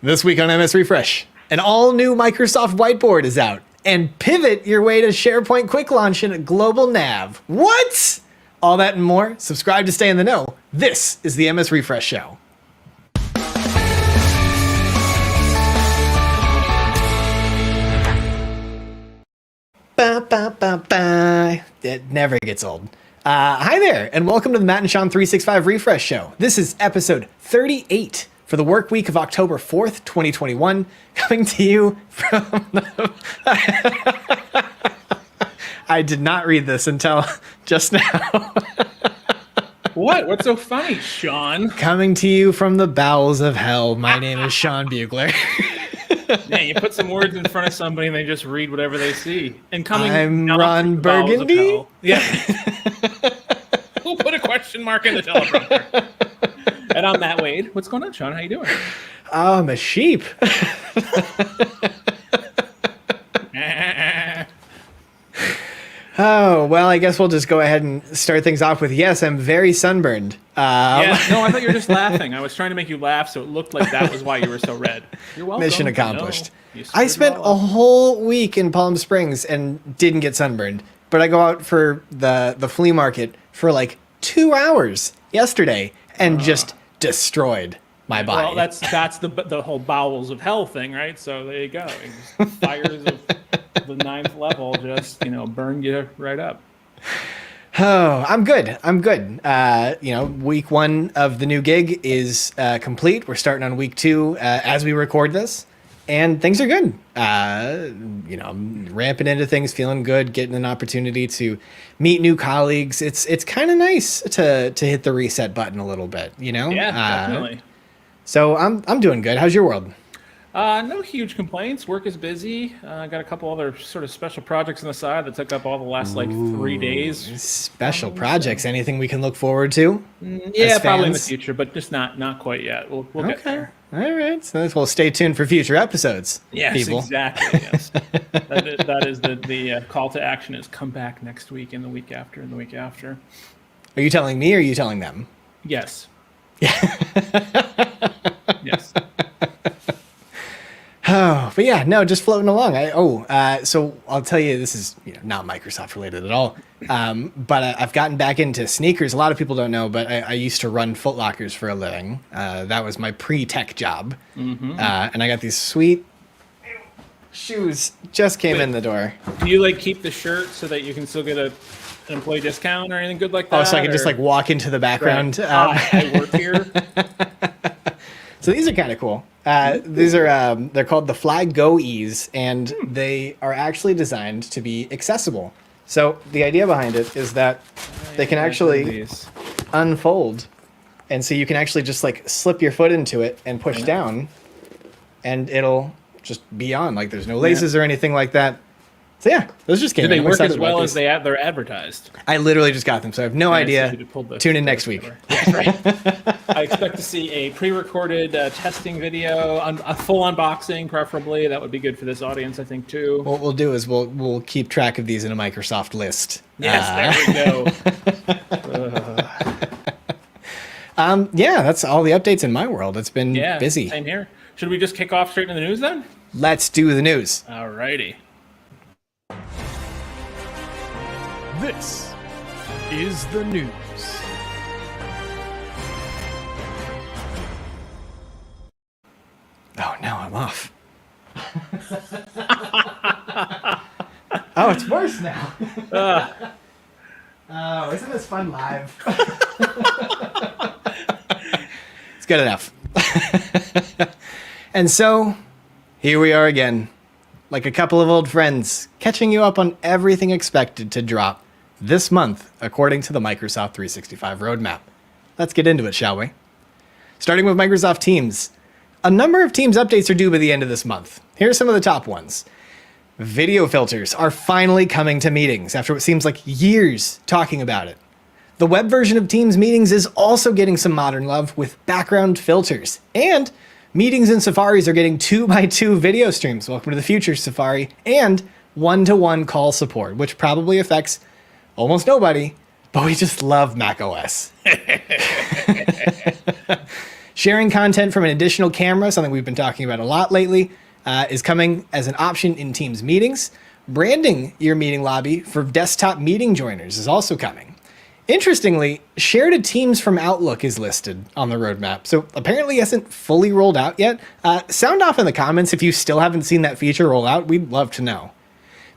This week on MS Refresh, an all-new Microsoft Whiteboard is out, and pivot your way to SharePoint Quick Launch in a global nav. What? All that and more. Subscribe to stay in the know. This is the MS Refresh Show. Ba, ba, ba, ba. It never gets old. Hi there, and welcome to the Matt and Sean 365 Refresh Show. This is episode 38 for the work week of October 4th, 2021, coming to you from the... I did not read this until just now. What? What's so funny, Sean? Coming to you from the bowels of hell, my name is Sean Bugler. Yeah, you put some words in front of somebody and they just read whatever they see. And I'm Ron Burgundy. Yeah. We'll put a question mark in the teleprompter. And I'm Matt Wade. What's going on, Sean? How you doing? Oh, I'm a sheep. Oh, well, I guess we'll just go ahead and start things off with, yes, I'm very sunburned. Yeah, no, I thought you were just laughing. I was trying to make you laugh, so it looked like that was why you were so red. You're welcome. Mission accomplished. No, I spent a whole week in Palm Springs and didn't get sunburned, but I go out for the flea market for like 2 hours yesterday and just destroyed my body. Well, that's the whole bowels of hell thing, right? So there you go. Fires of the 9th level just, burned you right up. Oh, I'm good. Week one of the new gig is complete. We're starting on week two as we record this, and things are good. I'm ramping into things, feeling good, getting an opportunity to meet new colleagues. It's kind of nice to hit the reset button a little bit, Yeah, definitely. So I'm doing good. How's your world? No huge complaints. Work is busy. I got a couple other sort of special projects on the side that took up all the last 3 days. Special projects. Anything we can look forward to? Yeah, probably in the future, but just not quite yet. We'll get there. All right. So we'll stay tuned for future episodes. Yes, people. Exactly. Yes. that is the call to action is come back next week and the week after and the week after. Are you telling me or are you telling them? Yes. Yeah. Yes. Oh, but yeah, no, just floating along. So I'll tell you, this is not Microsoft related at all. But I've gotten back into sneakers. A lot of people don't know, but I used to run Foot Lockers for a living. That was my pre-tech job. Mm-hmm. And I got these sweet shoes just came in the door. Do you keep the shirt so that you can still get an employee discount or anything good like that? Oh, so I can just walk into the background. Right. I work here. So these are kind of cool. These are they're called the Flag Go Ease, and they are actually designed to be accessible. So the idea behind it is that they can actually unfold, and so you can actually just slip your foot into it and push down, and it'll just be on. There's no laces or anything like that. So yeah, those just came in. Do they work as well as they're advertised? I literally just got them, so I have no idea. Tune in next week. That's right. I expect to see a pre-recorded testing video, a full unboxing, preferably. That would be good for this audience, I think, too. What we'll do is we'll keep track of these in a Microsoft list. Yes, there we go. Yeah, that's all the updates in my world. It's been busy. Same here. Should we just kick off straight into the news then? Let's do the news. All righty. This is the news. Oh, now I'm off. Oh, it's worse now. Oh, isn't this fun live? It's good enough. And so, here we are again, like a couple of old friends, catching you up on everything expected to drop this month, according to the Microsoft 365 roadmap. Let's get into it, shall we? Starting with Microsoft Teams. A number of Teams updates are due by the end of this month. Here are some of the top ones. Video filters are finally coming to meetings after what seems like years talking about it. The web version of Teams meetings is also getting some modern love with background filters. And meetings in Safaris are getting 2x2 video streams. Welcome to the future, Safari. And one-to-one call support, which probably affects almost nobody, but we just love Mac OS. Sharing content from an additional camera, something we've been talking about a lot lately, is coming as an option in Teams meetings. Branding your meeting lobby for desktop meeting joiners is also coming. Interestingly, Share to Teams from Outlook is listed on the roadmap, so apparently isn't fully rolled out yet. Sound off in the comments if you still haven't seen that feature roll out. We'd love to know.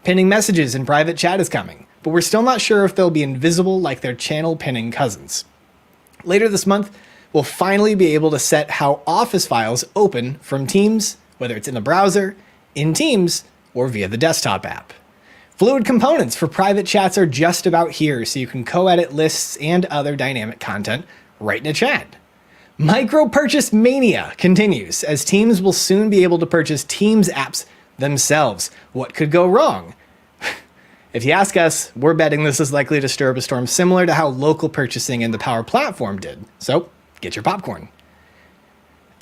Pinning messages in private chat is coming, but we're still not sure if they'll be invisible like their channel pinning cousins. Later this month, we'll finally be able to set how Office files open from Teams, whether it's in the browser, in Teams, or via the desktop app. Fluid components for private chats are just about here, so you can co-edit lists and other dynamic content right in a chat. Micro purchase mania continues, as Teams will soon be able to purchase Teams apps themselves. What could go wrong? If you ask us, we're betting this is likely to stir up a storm similar to how local purchasing in the Power Platform did. So get your popcorn.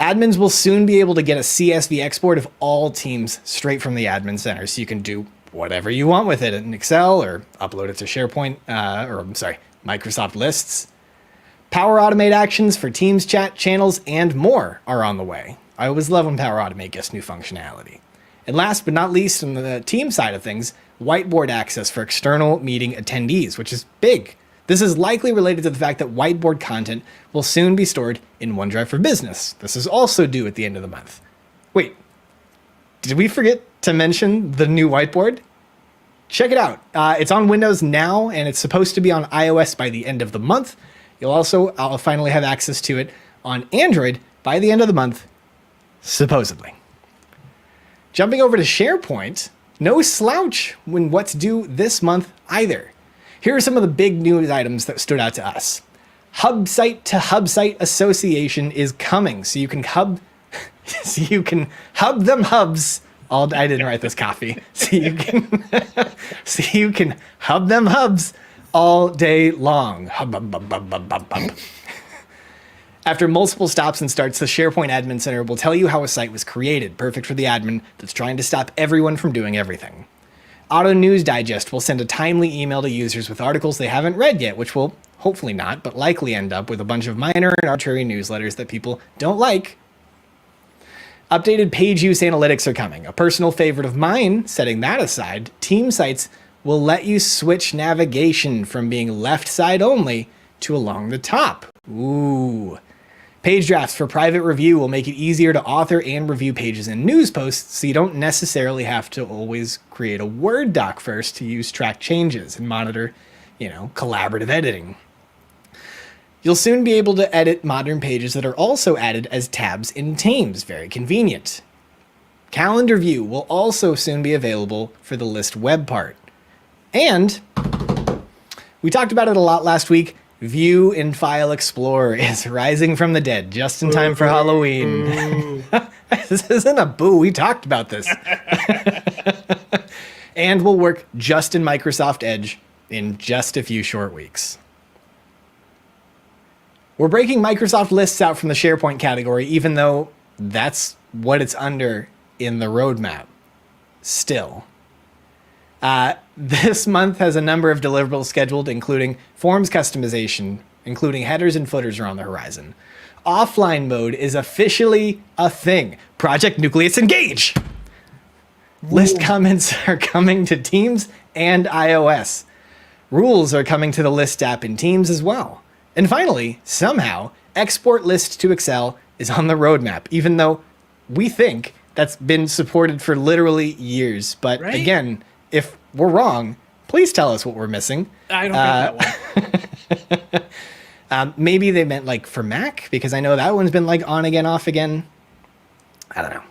Admins will soon be able to get a CSV export of all Teams straight from the admin center, so you can do whatever you want with it in Excel or upload it to SharePoint, Microsoft Lists. Power Automate actions for Teams chat channels and more are on the way. I always love when Power Automate gets new functionality. And last but not least, on the team side of things, Whiteboard access for external meeting attendees, which is big. This is likely related to the fact that Whiteboard content will soon be stored in OneDrive for Business. This is also due at the end of the month. Wait, did we forget to mention the new Whiteboard? Check it out. It's on Windows now, and it's supposed to be on iOS by the end of the month. I'll finally have access to it on Android by the end of the month, supposedly. Jumping over to SharePoint, no slouch when what's due this month either. Here are some of the big news items that stood out to us. Hub site to hub site association is coming, so you can hub them hubs. I didn't write this copy. So you can hub them hubs all day long. Hub, hub, hub, hub, hub, hub, hub. After multiple stops and starts, the SharePoint Admin Center will tell you how a site was created, perfect for the admin that's trying to stop everyone from doing everything. Auto News Digest will send a timely email to users with articles they haven't read yet, which will hopefully not, but likely end up with a bunch of minor and arbitrary newsletters that people don't like. Updated page use analytics are coming. A personal favorite of mine, setting that aside, team sites will let you switch navigation from being left side only to along the top. Ooh. Page drafts for private review will make it easier to author and review pages and news posts, so you don't necessarily have to always create a Word doc first to use track changes and monitor, collaborative editing. You'll soon be able to edit modern pages that are also added as tabs in Teams, very convenient. Calendar view will also soon be available for the list web part. And we talked about it a lot last week. View in File Explorer is rising from the dead just in time for Halloween. This isn't a boo. We talked about this. And will work just in Microsoft Edge in just a few short weeks. We're breaking Microsoft Lists out from the SharePoint category, even though that's what it's under in the roadmap. Still. This month has a number of deliverables scheduled, including forms customization, including headers and footers are on the horizon. Offline mode is officially a thing. Project Nucleus Engage! List comments are coming to Teams and iOS. Rules are coming to the List app in Teams as well. And finally, somehow, export list to Excel is on the roadmap, even though we think that's been supported for literally years. But again, if we're wrong, please tell us what we're missing. I don't get that one. Maybe they meant like for Mac, because I know that one's been like on again, off again. I don't know.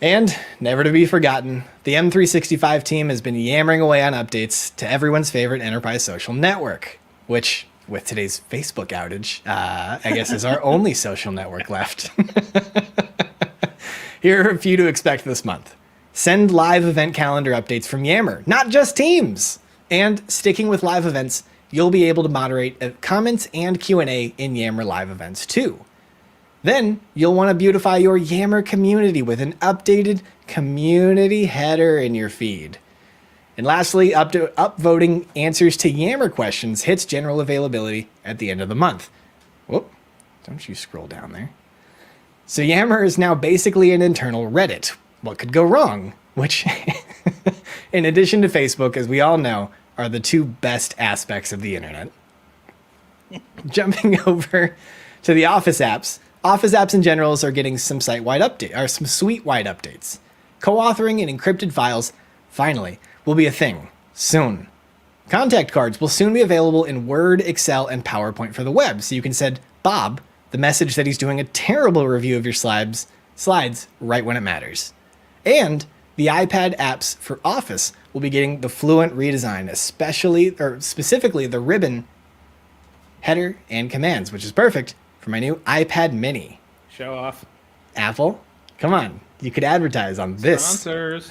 And never to be forgotten, the M365 team has been yammering away on updates to everyone's favorite enterprise social network, which, with today's Facebook outage, I guess is our only social network left. Here are a few to expect this month. Send live event calendar updates from Yammer, not just Teams. And sticking with live events, you'll be able to moderate comments and Q&A in Yammer live events too. Then you'll want to beautify your Yammer community with an updated community header in your feed. And lastly, upvoting answers to Yammer questions hits general availability at the end of the month. Whoop. Don't you scroll down there. So Yammer is now basically an internal Reddit. What could go wrong? Which, in addition to Facebook, as we all know, are the two best aspects of the internet. Jumping over to the Office apps. Office apps in general are getting some site-wide update, or some suite-wide updates. Co-authoring and encrypted files, finally, will be a thing soon. Contact cards will soon be available in Word, Excel, and PowerPoint for the web, so you can send Bob the message that he's doing a terrible review of your slides right when it matters. And the iPad apps for Office will be getting the Fluent redesign, specifically the ribbon header and commands, which is perfect for my new iPad mini. Show off. Apple, come on. You could advertise on this. Sponsors.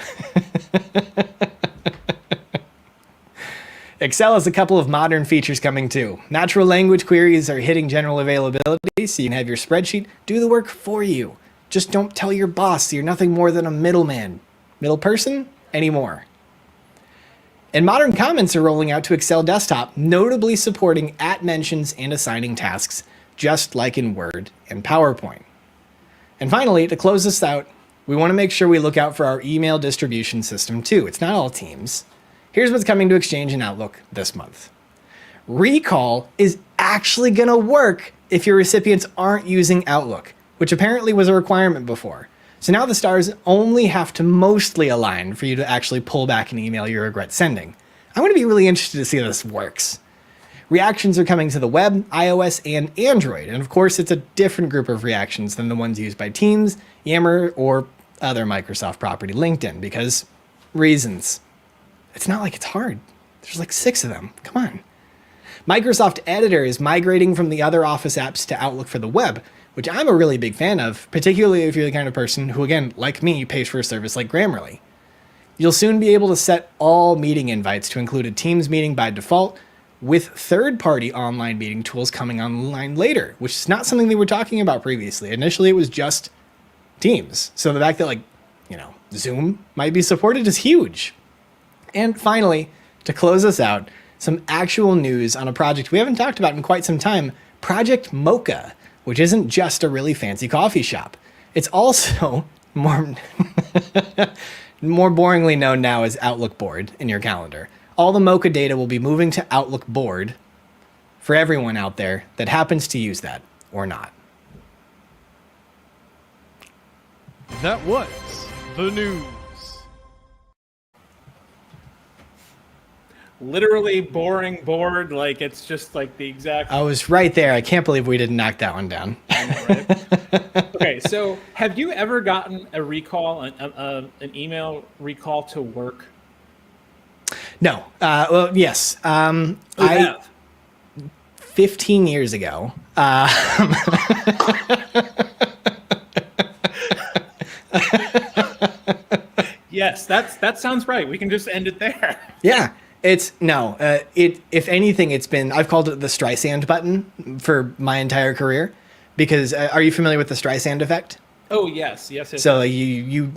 Excel has a couple of modern features coming too. Natural language queries are hitting general availability, so you can have your spreadsheet do the work for you. Just don't tell your boss you're nothing more than a middle person anymore. And modern comments are rolling out to Excel Desktop, notably supporting @mentions and assigning tasks, just like in Word and PowerPoint. And finally, to close this out, we want to make sure we look out for our email distribution system too. It's not all Teams. Here's what's coming to Exchange and Outlook this month. Recall is actually going to work if your recipients aren't using Outlook, which apparently was a requirement before. So now the stars only have to mostly align for you to actually pull back an email you regret sending. I'm going to be really interested to see how this works. Reactions are coming to the web, iOS, and Android. And of course, it's a different group of reactions than the ones used by Teams, Yammer, or other Microsoft property, LinkedIn, because reasons. It's not like it's hard. There's like 6 of them. Come on. Microsoft Editor is migrating from the other Office apps to Outlook for the web, which I'm a really big fan of, particularly if you're the kind of person who, again, like me, pays for a service like Grammarly. You'll soon be able to set all meeting invites to include a Teams meeting by default, with third-party online meeting tools coming online later, which is not something they were talking about previously. Initially, it was just Teams. So the fact that, Zoom might be supported is huge. And finally, to close us out, some actual news on a project we haven't talked about in quite some time, Project Mocha, which isn't just a really fancy coffee shop. It's also more boringly known now as Outlook Board in your calendar. All the Mocha data will be moving to Outlook Board for everyone out there that happens to use that or not. That was the news. Literally boring board, like it's just like the exact. I was right there. I can't believe we didn't knock that one down. Right? Okay, so have you ever gotten a recall, an email recall to work? No. Well, yes. You have. 15 years ago. Yes, that sounds right. We can just end it there. Yeah. If anything, I've called it the Streisand button for my entire career, because are you familiar with the Streisand effect? Oh, yes. So you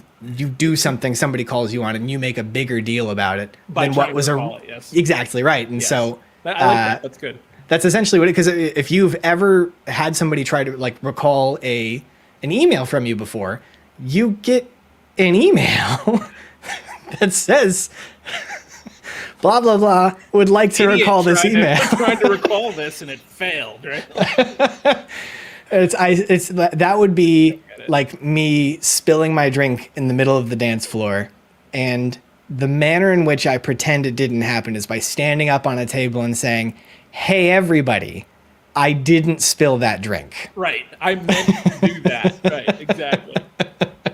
do something, somebody calls you on it, and you make a bigger deal about it than what was yes. Exactly right. And yes. so I like that. That's good. That's essentially what it, because if you've ever had somebody try to recall an email from you before, you get an email that says blah, blah, blah, would like to recall this email. Tried to recall this and it failed, right? That would be like me spilling my drink in the middle of the dance floor, and the manner in which I pretend it didn't happen is by standing up on a table and saying, "Hey, everybody, I didn't spill that drink." Right. I meant to do that. Right. Exactly.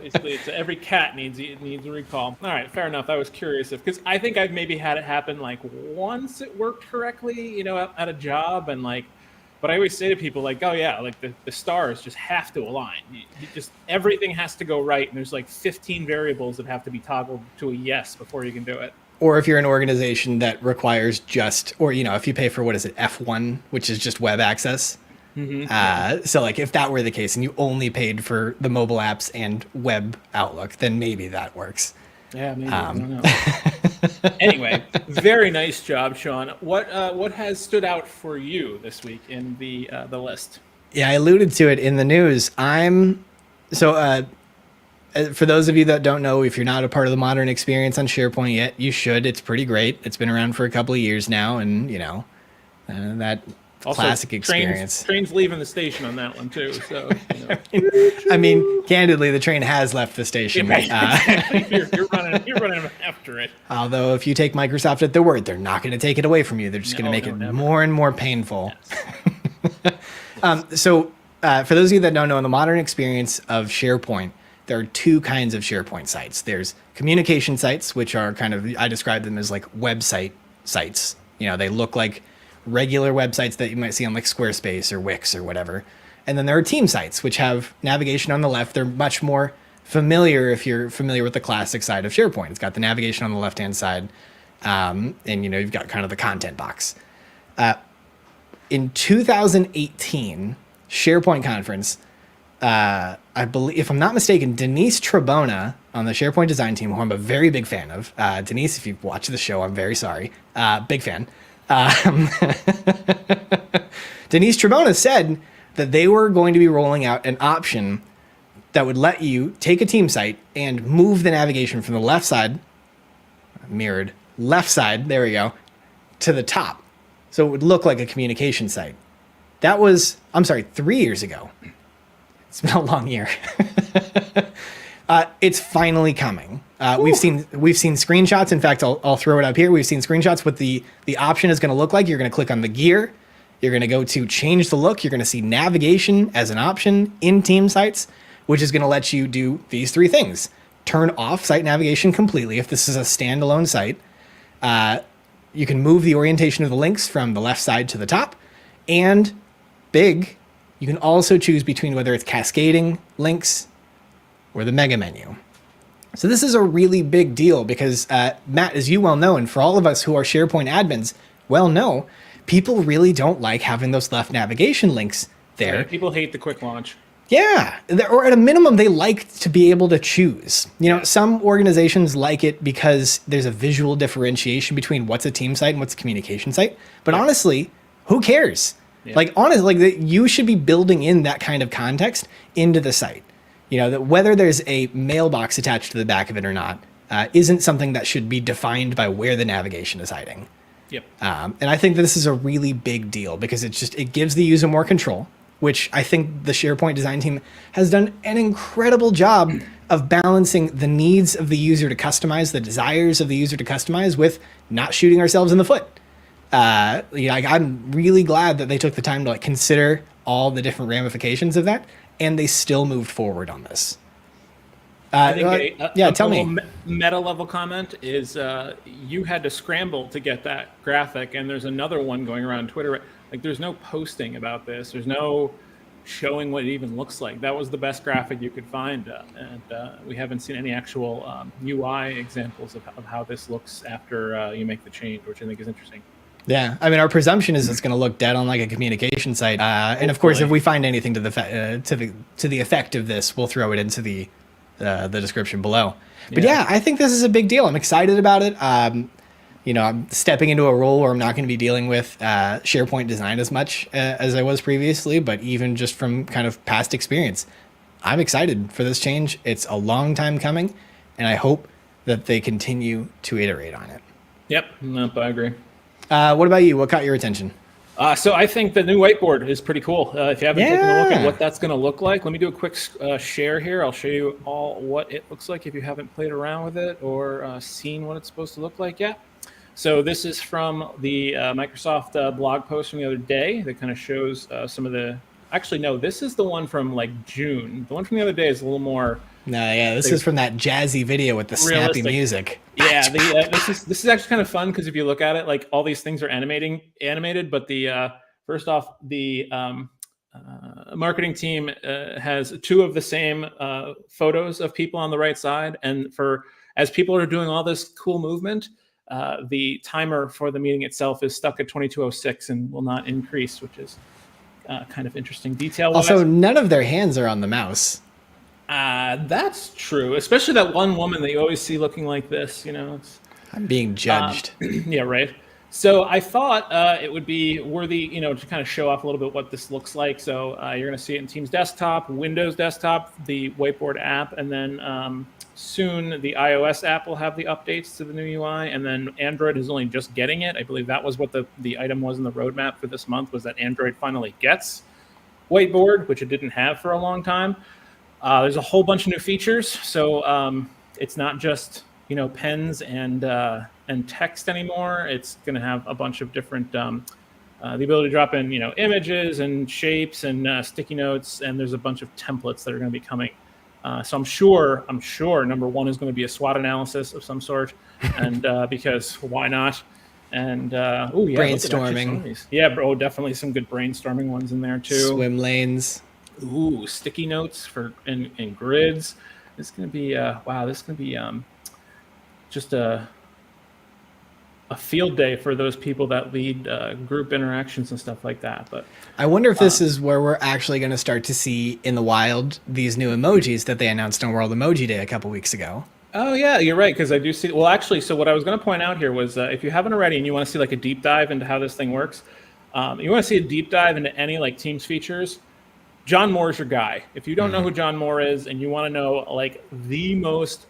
Basically, every cat needs a recall. All right, fair enough. I was curious because I think I've maybe had it happen like once it worked correctly, at a job, and but I always say to people oh yeah, the stars just have to align. You just everything has to go right, and there's 15 variables that have to be toggled to a yes before you can do it. Or if you're an organization that requires if you pay for F1, which is just web access. Mm-hmm. So if that were the case and you only paid for the mobile apps and web Outlook, then maybe that works. Yeah, maybe. I don't know. Anyway, very nice job, Sean. What has stood out for you this week in the list? Yeah, I alluded to it in the news. For those of you that don't know, if you're not a part of the modern experience on SharePoint yet, you should. It's pretty great. It's been around for a couple of years now, and that Also, classic experience. Trains leaving the station on that one too. So, you know. I mean, candidly, the train has left the station. Right. You're running after it. Although, if you take Microsoft at their word, they're not going to take it away from you. They're just going to make it never. more and more painful. Yes. For those of you that don't know, in the modern experience of SharePoint, there are two kinds of SharePoint sites. There's communication sites, which are I describe them as like website sites. They look like regular websites that you might see on like Squarespace or Wix or whatever. And then there are team sites, which have navigation on the left. They're much more familiar if you're familiar with the classic side of SharePoint. It's got the navigation on the left-hand side, and you've got kind of the content box. In 2018 SharePoint conference, I believe, if I'm not mistaken, Denise Trabona on the SharePoint design team, who I'm a very big fan of. Denise, if you've watched the show, I'm very sorry. Big fan. Denise Trabona said that they were going to be rolling out an option that would let you take a team site and move the navigation from the left side, mirrored, left side, there we go, to the top. So it would look like a communication site. That was, 3 years ago. It's been a long year. It's finally coming. We've seen screenshots. In fact, I'll throw it up here. We've seen screenshots. What the option is going to look like. You're going to click on the gear. You're going to go to change the look. You're going to see navigation as an option in team sites, which is going to let you do these three things. Turn off site navigation completely if this is a standalone site. You can move the orientation of the links from the left side to the top. And you can also choose between whether it's cascading links or the mega menu. So this is a really big deal because, Matt, as you well know, and for all of us who are SharePoint admins well know, people really don't like having those left navigation links there. Right. People hate the quick launch. Yeah, or at a minimum, they like to be able to choose. Some organizations like it because there's a visual differentiation between what's a team site and what's a communication site. But honestly, who cares? Yeah. You should be building in that kind of context into the site. That whether there's a mailbox attached to the back of it or not isn't something that should be defined by where the navigation is hiding. Yep. And I think this is a really big deal because it gives the user more control, which I think the SharePoint design team has done an incredible job of balancing the needs of the user to customize, the desires of the user to customize, with not shooting ourselves in the foot. I'm really glad that they took the time to consider all the different ramifications of that, and they still moved forward on this. I think tell me. Meta level comment is you had to scramble to get that graphic, and there's another one going around Twitter. There's no posting about this. There's no showing what it even looks like. That was the best graphic you could find, and we haven't seen any actual UI examples of how this looks after you make the change, which I think is interesting. Yeah, I mean, our presumption is it's going to look dead on like a communication site, and of course, if we find anything to the effect of this, we'll throw it into the description below. But yeah, I think this is a big deal. I'm excited about it. I'm stepping into a role where I'm not going to be dealing with SharePoint design as much as I was previously, but even just from kind of past experience, I'm excited for this change. It's a long time coming, and I hope that they continue to iterate on it. Yep, I agree. What about you? What caught your attention? So I think the new whiteboard is pretty cool. If you haven't taken a look at what that's going to look like, let me do a quick share here. I'll show you all what it looks like if you haven't played around with it or seen what it's supposed to look like yet. So this is from the Microsoft blog post from the other day that kind of shows some of the... Actually, no, this is the one from June. The one from the other day is a little more... This is from that jazzy video with the snappy music. Yeah, this is actually kind of fun because if you look at it, all these things are animated, but the first off, the marketing team has two of the same photos of people on the right side, and as people are doing all this cool movement, the timer for the meeting itself is stuck at 22:06 and will not increase, which is kind of interesting detail. Also, none of their hands are on the mouse. That's true, especially that one woman that you always see looking like this. I'm being judged. Yeah, right. So I thought it would be worthy, to kind of show off a little bit what this looks like. So you're going to see it in Teams Desktop, Windows Desktop, the Whiteboard app, and then soon the iOS app will have the updates to the new UI, and then Android is only just getting it. I believe that was what the item was in the roadmap for this month, was that Android finally gets Whiteboard, which it didn't have for a long time. There's a whole bunch of new features. So it's not just pens and text anymore. It's going to have a bunch of different the ability to drop in images and shapes and sticky notes, and there's a bunch of templates that are going to be coming. So I'm sure number one is going to be a SWOT analysis of some sort, and because why not? And brainstorming. Yeah, bro, definitely some good brainstorming ones in there too. Swim lanes. Ooh, sticky notes for in grids. This is going to be wow. This is going to be just a field day for those people that lead group interactions and stuff like that. But I wonder if this is where we're actually going to start to see in the wild these new emojis that they announced on World Emoji Day a couple weeks ago. Oh yeah, you're right, because I do see. Well, actually, so what I was going to point out here was if you haven't already and you want to see like a deep dive into how this thing works, you want to see a deep dive into any like Teams features. John Moore's your guy. If you don't know who John Moore is and you want to know like the most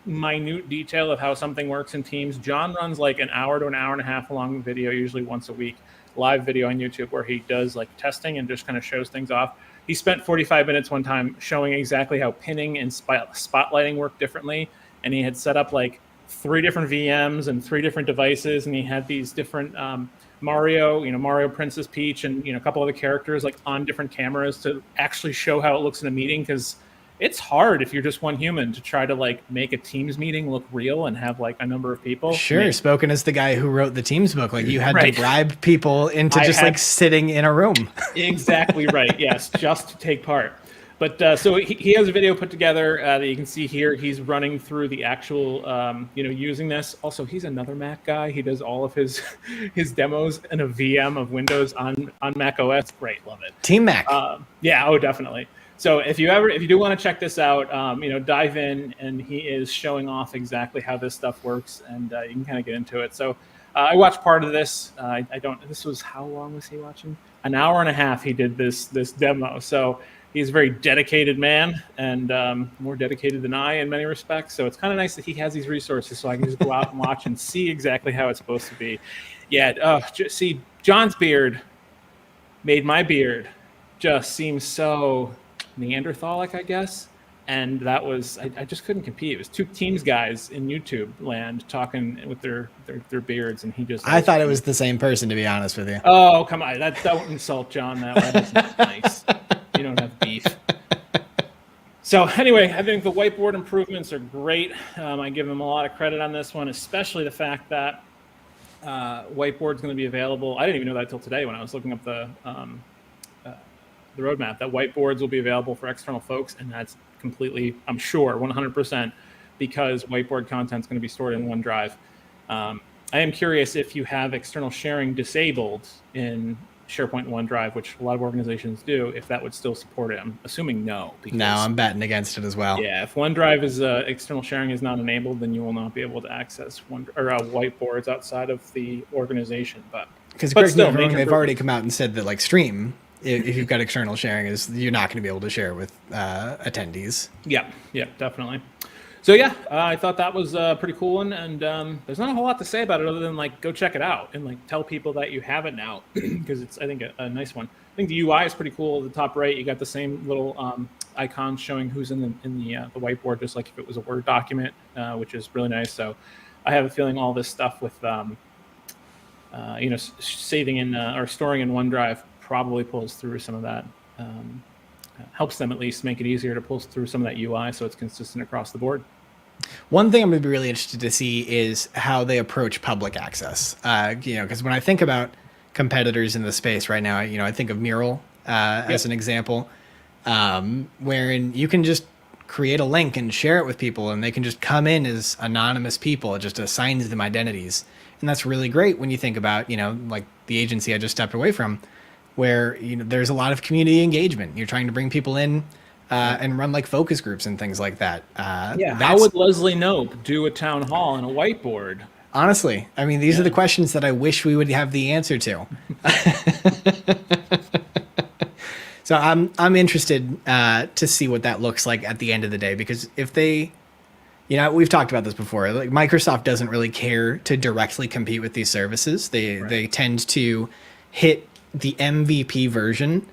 minute detail of how something works in Teams, John runs like an hour to an hour and a half long video, usually once a week, live video on YouTube where he does like testing and just kind of shows things off. He spent 45 minutes one time showing exactly how pinning and spotlighting work differently. And he had set up like 3 different VMs and 3 different devices. And he had these different Mario, Princess Peach, and a couple other characters like on different cameras to actually show how it looks in a meeting, because it's hard if you're just one human to try to like make a Teams meeting look real and have like a number of people. Sure, spoken as the guy who wrote the Teams book, like you had to bribe people into like sitting in a room. Exactly right. Yes, just to take part. But so he has a video put together that you can see here. He's running through the actual, using this. Also, he's another Mac guy. He does all of his demos in a VM of Windows on Mac OS. Great, love it. Team Mac. Yeah, oh, definitely. So if you do want to check this out, dive in, and he is showing off exactly how this stuff works, and you can kind of get into it. So I watched part of this. This was, how long was he watching? An hour and a half. He did this demo. So he's a very dedicated man, and more dedicated than I in many respects. So it's kind of nice that he has these resources, so I can just go out and watch and see exactly how it's supposed to be. Yeah, see, John's beard made my beard just seem so Neanderthalic, I guess. And that was, I just couldn't compete. It was 2 Teams guys in YouTube land talking with their beards, and he just... I thought it was the same person, to be honest with you. Oh, come on. Don't insult John that way. That's not nice. You don't have beef. So anyway, I think the whiteboard improvements are great. I give them a lot of credit on this one, especially the fact that whiteboard's going to be available. I didn't even know that until today when I was looking up the roadmap, that whiteboards will be available for external folks, and that's completely, I'm sure, 100%, because whiteboard content is going to be stored in OneDrive. I am curious if you have external sharing disabled in SharePoint and OneDrive, which a lot of organizations do, if that would still support it. I'm assuming no. Because, no, I'm batting against it as well. Yeah, if OneDrive is external sharing is not enabled, then you will not be able to access whiteboards outside of the organization. Because they've already come out and said that like Stream, if you've got external sharing, you're not going to be able to share with attendees. Yeah, definitely. So yeah, I thought that was a pretty cool one, and there's not a whole lot to say about it other than like go check it out and like tell people that you have it now, because it's, I think, a nice one. I think the UI is pretty cool. At the top right, you got the same little icons showing who's in the whiteboard, just like if it was a Word document, which is really nice. So I have a feeling all this stuff with saving in or storing in OneDrive probably pulls through some of that. Helps them at least make it easier to pull through some of that UI, so it's consistent across the board. One thing I'm going to be really interested to see is how they approach public access. Because when I think about competitors in the space right now, I think of Mural as an example, wherein you can just create a link and share it with people, and they can just come in as anonymous people. It just assigns them identities, and that's really great when you think about like the agency I just stepped away from, where there's a lot of community engagement. You're trying to bring people in and run like focus groups and things like that. How would Leslie Knope do a town hall and a whiteboard honestly. I mean, these are the questions that I wish we would have the answer to. So I'm interested to see what that looks like at the end of the day, because if they, we've talked about this before. Like Microsoft doesn't really care to directly compete with these services. They tend to hit the MVP version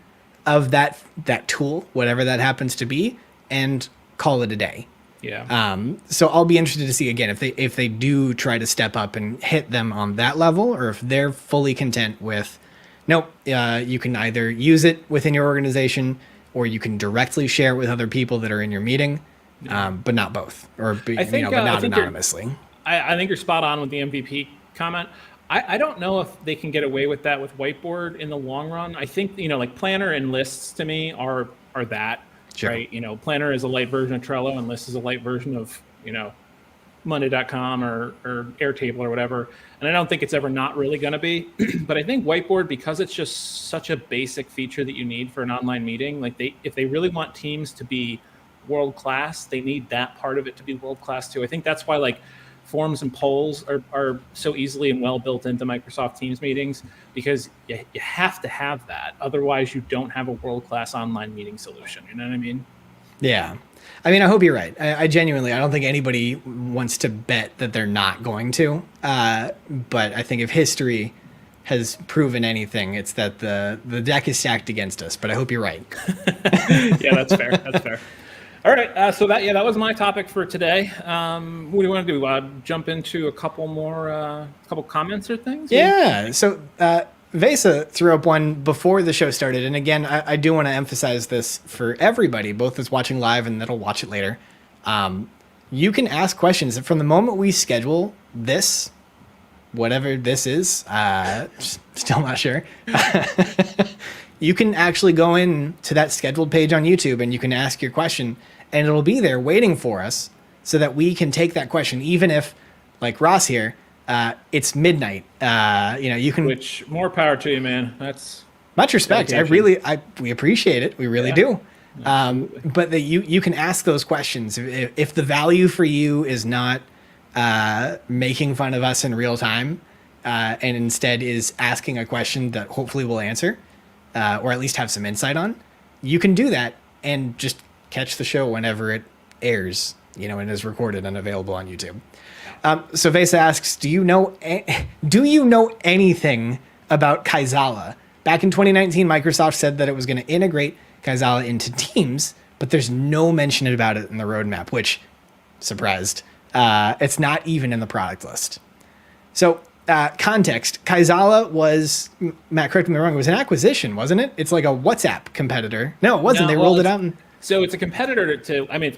of that tool, whatever that happens to be, and call it a day. Yeah. So I'll be interested to see again if they do try to step up and hit them on that level, or if they're fully content with, nope, you can either use it within your organization or you can directly share it with other people that are in your meeting, but not both, or but not anonymously. I think you're spot on with the MVP comment. I don't know if they can get away with that with Whiteboard in the long run. I think, like Planner and Lists to me are that, sure. Right? Planner is a light version of Trello and Lists is a light version of, Monday.com or Airtable or whatever. And I don't think it's ever not really going to be. But I think Whiteboard, because it's just such a basic feature that you need for an online meeting, like if they really want teams to be world-class, they need that part of it to be world-class too. I think that's why like forms and polls are so easily and well built into Microsoft Teams meetings, because you have to have that. Otherwise, you don't have a world-class online meeting solution. You know what I mean? Yeah. I mean, I hope you're right. I genuinely, I don't think anybody wants to bet that they're not going to. But I think if history has proven anything, it's that the deck is stacked against us. But I hope you're right. Yeah, that's fair. That's fair. All right, so that was my topic for today. What do you want to do? Jump into a couple more, couple comments or things? Yeah. So Vesa threw up one before the show started, and again, I do want to emphasize this for everybody, both that's watching live and that'll watch it later. You can ask questions from the moment we schedule this, whatever this is. Still not sure. You can actually go in to that scheduled page on YouTube and you can ask your question, and it'll be there waiting for us so that we can take that question, even if, like Ross here, it's midnight. You can. Which more power to you, man. That's much respect. dedication. We appreciate it. We really do. But that you can ask those questions if the value for you is not making fun of us in real time, and instead is asking a question that hopefully we'll answer. Or at least have some insight on, you can do that and just catch the show whenever it airs, and is recorded and available on YouTube. So Vesa asks, do you know anything about Kaizala? Back in 2019, Microsoft said that it was going to integrate Kaizala into Teams, but there's no mention about it in the roadmap, which, surprised, it's not even in the product list. So context, Kaizala was, Matt, correct me if I'm wrong, it was an acquisition, wasn't it? It's like a WhatsApp competitor. No, it wasn't. They rolled it out. So it's a competitor it's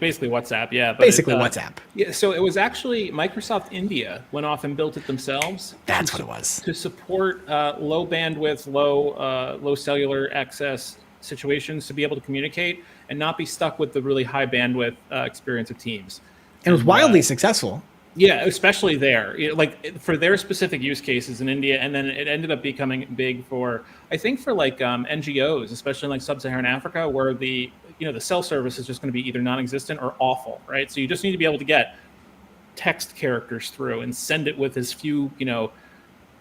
basically WhatsApp, yeah. But basically WhatsApp. Yeah, so it was actually Microsoft India went off and built it themselves. That's what it was. To support low bandwidth, low cellular access situations, to be able to communicate and not be stuck with the really high bandwidth experience of Teams. And it was wildly successful. Yeah, especially there, like for their specific use cases in India, and then it ended up becoming big for, I think, for like NGOs, especially in like sub-Saharan Africa, where the cell service is just going to be either non-existent or awful, right? So you just need to be able to get text characters through and send it with as few,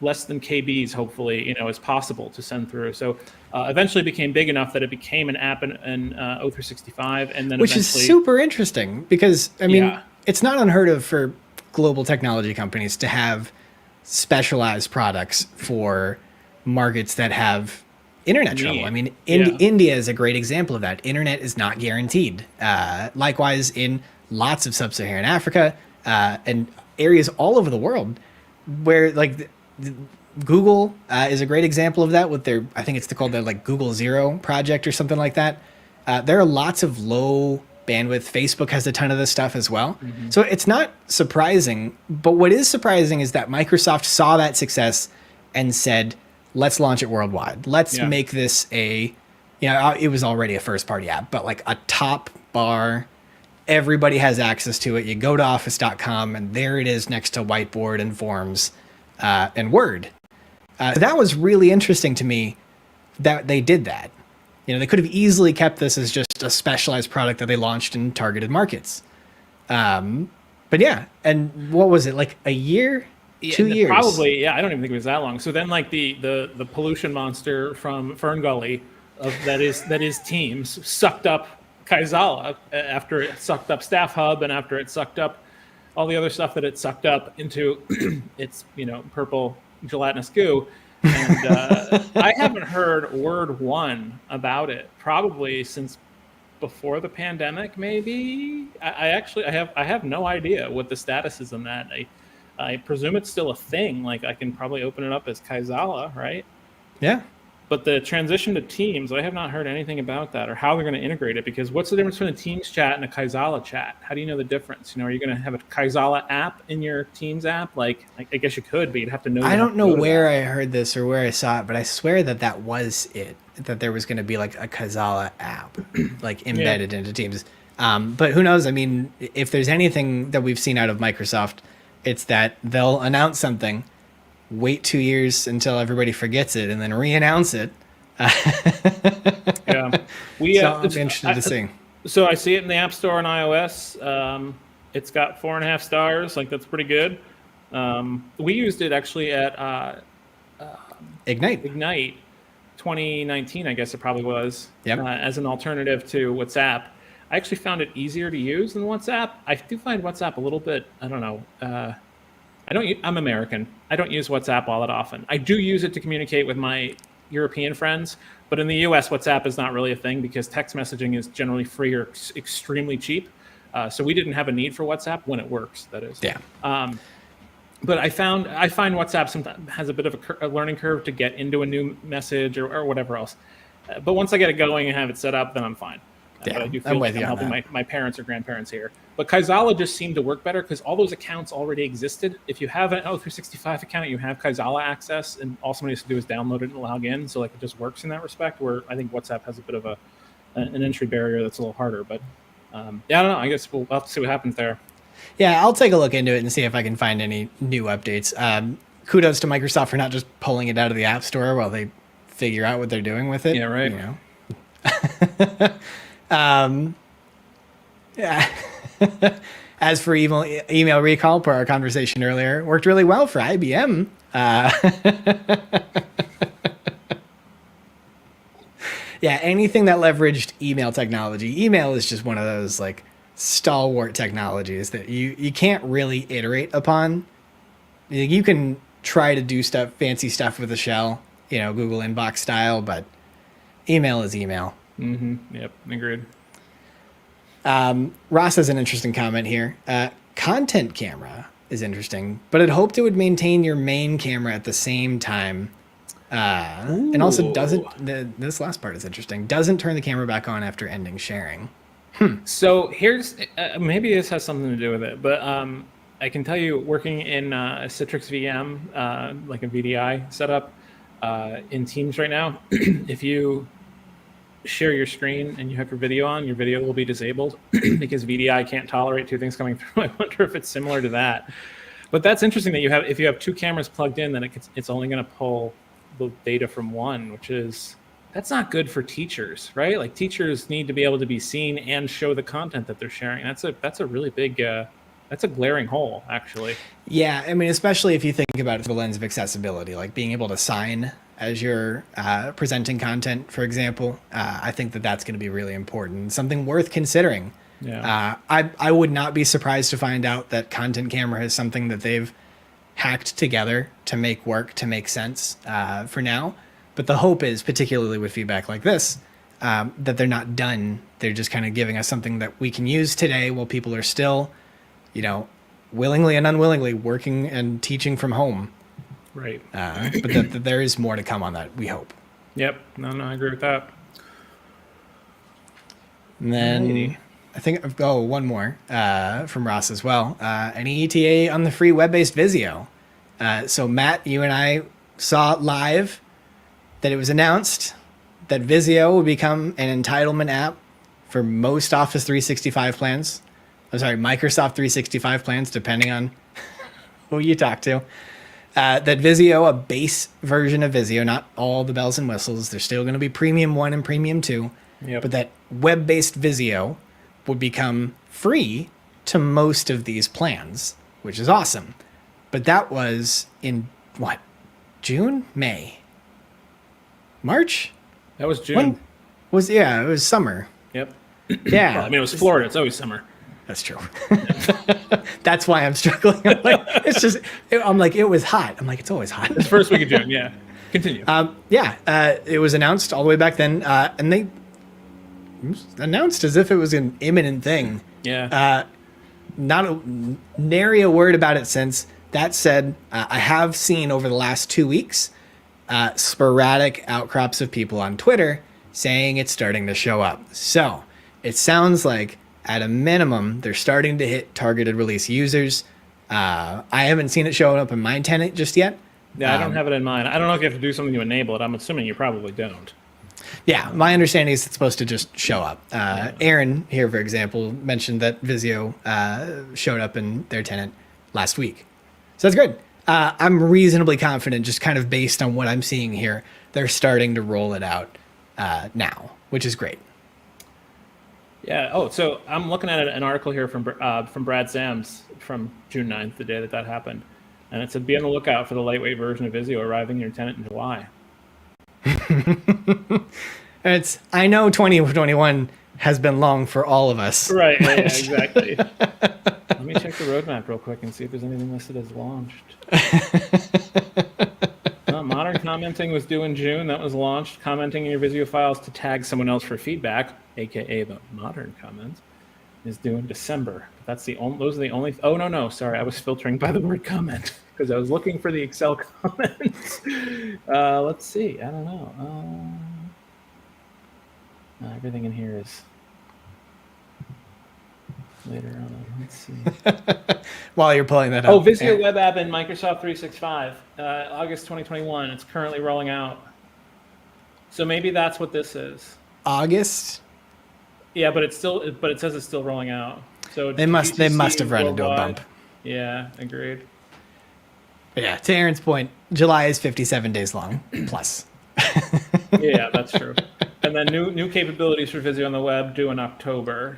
less than KBs, hopefully, as possible to send through. So eventually became big enough that it became an app in O365, and then which is super interesting because it's not unheard of for global technology companies to have specialized products for markets that have internet trouble. I mean, India is a great example of that. Internet is not guaranteed. Likewise, in lots of sub-Saharan Africa and areas all over the world, where like Google is a great example of that with their, I think it's called their like Google Zero project or something like that. There are lots of low bandwidth. Facebook has a ton of this stuff as well. Mm-hmm. So it's not surprising, but what is surprising is that Microsoft saw that success and said, let's launch it worldwide. Let's make this it was already a first party app, but like a top bar, everybody has access to it. You go to office.com and there it is next to Whiteboard and Forms and Word. That was really interesting to me that they did that. They could have easily kept this as just a specialized product that they launched in targeted markets. But yeah, and what was it, like a year Yeah, 2 years. Probably, yeah. I don't even think it was that long. So then, like the pollution monster from Fern Gully that is Teams sucked up Kaizala after it sucked up Staff Hub and after it sucked up all the other stuff that it sucked up into its purple gelatinous goo. And I haven't heard word one about it probably since before the pandemic. Maybe I have no idea what the status is on that. I presume it's still a thing. Like I can probably open it up as Kaizala, right? Yeah. But the transition to Teams, I have not heard anything about that or how they're going to integrate it. Because what's the difference between a Teams chat and a Kaizala chat? How do you know the difference? Are you going to have a Kaizala app in your Teams app? Like, I guess you could, but you'd have to know. I don't know where I heard this or where I saw it, but I swear that was it. That there was going to be like a Kaizala app, like embedded into Teams. But who knows? I mean, if there's anything that we've seen out of Microsoft, it's that they'll announce something, wait 2 years until everybody forgets it, and then re-announce it. Yeah, I'm interested to see. So I see it in the App Store on iOS. It's got 4.5 stars. Like that's pretty good. We used it actually at Ignite 2019, I guess it probably was. Yep. As an alternative to WhatsApp. I actually found it easier to use than WhatsApp. I do find WhatsApp a little bit, I don't know. I'm American. I don't use WhatsApp all that often. I do use it to communicate with my European friends, but in the US, WhatsApp is not really a thing because text messaging is generally free or extremely cheap. So we didn't have a need for WhatsApp when it works, that is. Yeah. But I find WhatsApp sometimes has a bit of a learning curve to get into a new message or whatever else. But once I get it going and have it set up, then I'm fine. Yeah, but I do feel like I'm helping my parents or grandparents here. But Kaizala just seemed to work better because all those accounts already existed. If you have an O365 account, you have Kaizala access, and all somebody has to do is download it and log in. So like it just works in that respect. Where I think WhatsApp has a bit of an entry barrier that's a little harder. But yeah, I don't know. I guess we'll have to see what happens there. Yeah, I'll take a look into it and see if I can find any new updates. Kudos to Microsoft for not just pulling it out of the App Store while they figure out what they're doing with it. Yeah, right. Yeah. As for email recall, per our conversation earlier, worked really well for IBM. Yeah, anything that leveraged email technology. Email is just one of those like stalwart technologies that you can't really iterate upon. You can try to do fancy stuff with a shell, Google Inbox style, but email is email. Mm-hmm. Yep, agreed. Ross has an interesting comment here. Content camera is interesting, but I'd hoped it would maintain your main camera at the same time. And also this last part is interesting, doesn't turn the camera back on after ending sharing. So here's, maybe this has something to do with it, but I can tell you working in a Citrix VM, like a VDI setup in Teams right now, if you share your screen and you have your video on, your video will be disabled because VDI can't tolerate two things coming through. I wonder if it's similar to that. But that's interesting that if you have two cameras plugged in, then it's only going to pull the data from one, that's not good for teachers, right? Like teachers need to be able to be seen and show the content that they're sharing. That's a really big, that's a glaring hole, actually. Yeah, I mean, especially if you think about it through the lens of accessibility, like being able to sign as you're presenting content, for example. I think that's going to be really important, something worth considering. Yeah. I would not be surprised to find out that Content Camera is something that they've hacked together to make work, to make sense for now. But the hope is, particularly with feedback like this, that they're not done. They're just kind of giving us something that we can use today while people are still, willingly and unwillingly working and teaching from home. Right. But there is more to come on that, we hope. Yep. No, I agree with that. And then I think one more from Ross as well. Any ETA on the free web-based Visio? So Matt, you and I saw live that it was announced that Visio will become an entitlement app for most Office 365 plans. I'm sorry, Microsoft 365 plans, depending on who you talk to. That Visio, a base version of Visio, not all the bells and whistles. There's still going to be Premium 1 and Premium 2. Yep. But that web-based Visio would become free to most of these plans, which is awesome. But that was in what? June? May? March? That was June. When it was summer. Yep. Yeah. Well, I mean, it was Florida. It's always summer. That's true. That's why I'm struggling. I'm like, it was hot. I'm like, it's always hot. It's first week of June. Yeah. Continue. It was announced all the way back then, and they announced as if it was an imminent thing. Yeah. Nary a word about it since. That said, I have seen over the last 2 weeks sporadic outcrops of people on Twitter saying it's starting to show up. So it sounds like at a minimum, they're starting to hit targeted release users. I haven't seen it showing up in my tenant just yet. Yeah, I don't have it in mind. I don't know if you have to do something to enable it. I'm assuming you probably don't. Yeah, my understanding is it's supposed to just show up. Aaron here, for example, mentioned that Visio showed up in their tenant last week. So that's good. I'm reasonably confident, just kind of based on what I'm seeing here, they're starting to roll it out now, which is great. Yeah. Oh, so I'm looking at an article here from Brad Sams from June 9th, the day that happened. And it said, be on the lookout for the lightweight version of Visio arriving in your tenant in July. I know 2021 has been long for all of us. Right. Yeah, exactly. Let me check the roadmap real quick and see if there's anything listed as launched. Modern commenting was due in June. That was launched. Commenting in your Visio files to tag someone else for feedback, aka the modern comments, is due in December. Those are the only. Oh no! Sorry, I was filtering by the word comment because I was looking for the Excel comments. Let's see. I don't know. Everything in here is later on. Let's see. While you're pulling that up. Oh, Visio Web App in Microsoft 365, August 2021. It's currently rolling out. So maybe that's what this is. August? Yeah, but it says it's still rolling out. So they must have run into a bump. Yeah, agreed. But yeah, to Aaron's point, July is 57 days long plus. Yeah, that's true. And then new capabilities for Visio on the web due in October.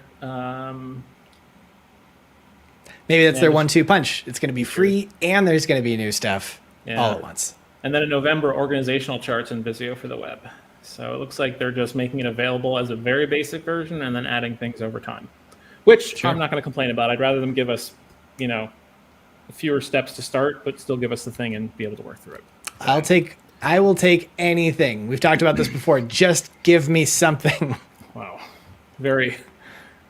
Maybe that's their 1-2 punch. It's going to be free, and there's going to be new stuff all at once. And then in November, organizational charts in Visio for the web. So it looks like they're just making it available as a very basic version and then adding things over time, which I'm not going to complain about. I'd rather them give us, fewer steps to start, but still give us the thing and be able to work through it. I will take anything. We've talked about this before. Just give me something. Wow. Very,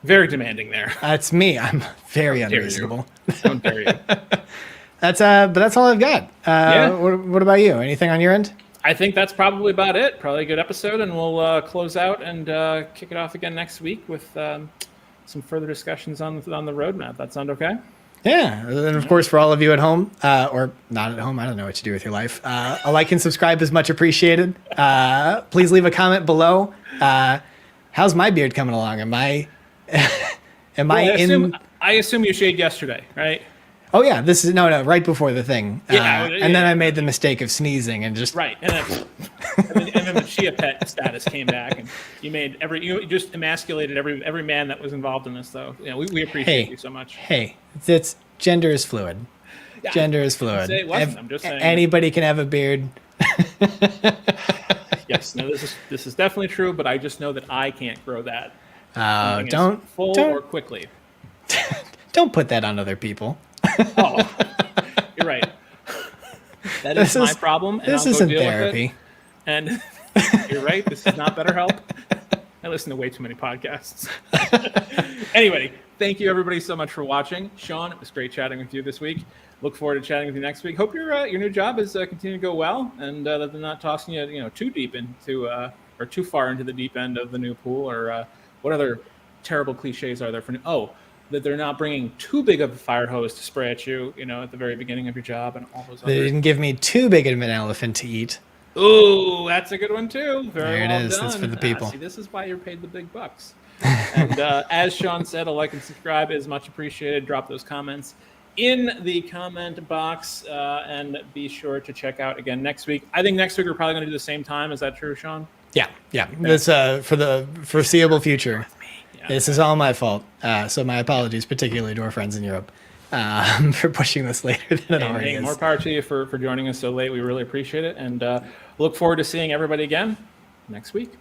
very demanding there. That's me. I'm very unreasonable. How dare you? But that's all I've got. What about you? Anything on your end? I think that's probably about it. Probably a good episode, and we'll close out and kick it off again next week with some further discussions on the roadmap. That sound okay? Yeah, and of course, for all of you at home, or not at home, I don't know what you do with your life. A like and subscribe is much appreciated. Please leave a comment below. How's my beard coming along? I assume you shaved yesterday, right? Oh yeah, this is no, right before the thing. Yeah, and then I made the mistake of sneezing and just right. And then the Chia Pet status came back, and you just emasculated every man that was involved in this. Though, we appreciate you so much. Hey, it's gender is fluid. Yeah, gender is fluid. I'm just saying anybody can have a beard. Yes, no, this is definitely true, but I just know that I can't grow that. Don't or quickly. Don't put that on other people. Oh, you're right. That is my problem. And this I'll go isn't deal therapy. With it. And you're right. This is not BetterHelp. I listen to way too many podcasts. Anyway, thank you everybody so much for watching. Sean, it was great chatting with you this week. Look forward to chatting with you next week. Hope your new job is continuing to go well, and that they're not tossing you too deep into or too far into the deep end of the new pool. Or what other terrible cliches are there for that they're not bringing too big of a fire hose to spray at you, at the very beginning of your job and all those They didn't give me too big of an elephant to eat. Ooh, that's a good one too. There it is. That's for the people. See, this is why you're paid the big bucks. And as Sean said, a like and subscribe is much appreciated. Drop those comments in the comment box, and be sure to check out again next week. I think next week we're probably going to do the same time. Is that true, Sean? Yeah. This for the foreseeable future. This is all my fault. So my apologies, particularly to our friends in Europe. for pushing this later than it already Hey, is. more power to you for joining us so late. We really appreciate it, and look forward to seeing everybody again next week.